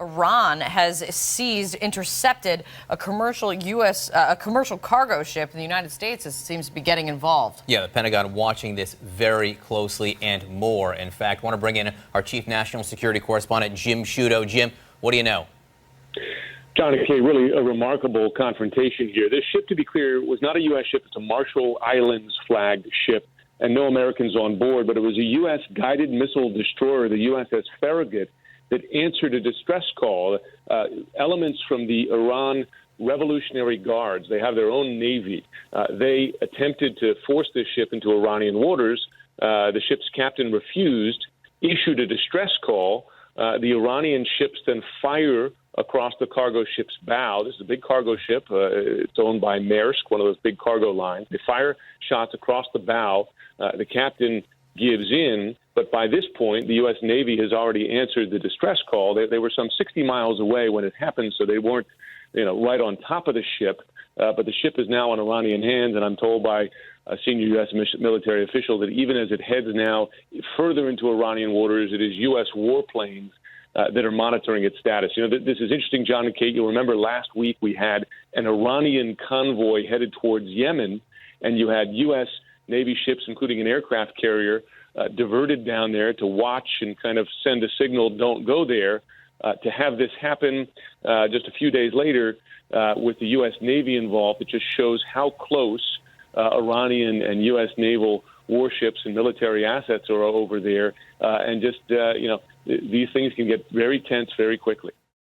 Iran has intercepted a commercial commercial cargo ship in the United States. Seems to be getting involved. Yeah, the Pentagon watching this very closely and more. In fact, I want to bring in our chief national security correspondent, Jim Sciutto. Jim, what do you know? John and Kay, really a remarkable confrontation here. This ship, to be clear, was not a U.S. ship. It's a Marshall Islands flagged ship and no Americans on board, but it was a U.S. guided missile destroyer, the USS Farragut, that answered a distress call. Elements from the Iran Revolutionary Guards, they have their own navy. They attempted to force this ship into Iranian waters. The ship's captain refused, issued a distress call. The Iranian ships then fire across the cargo ship's bow. This is a big cargo ship. It's owned by Maersk, one of those big cargo lines. They fire shots across the bow. The captain gives in, but by this point, the U.S. Navy has already answered the distress call. They were some 60 miles away when it happened, so they weren't, right on top of the ship. But the ship is now in Iranian hands, and I'm told by a senior U.S. military official that even as it heads now further into Iranian waters, it is U.S. warplanes that are monitoring its status. This is interesting, John and Kate. You'll remember last week we had an Iranian convoy headed towards Yemen, and you had U.S. Navy ships, including an aircraft carrier, diverted down there to watch and kind of send a signal, don't go there. To have this happen just a few days later with the U.S. Navy involved, it just shows how close Iranian and U.S. naval warships and military assets are over there. And just, these things can get very tense very quickly.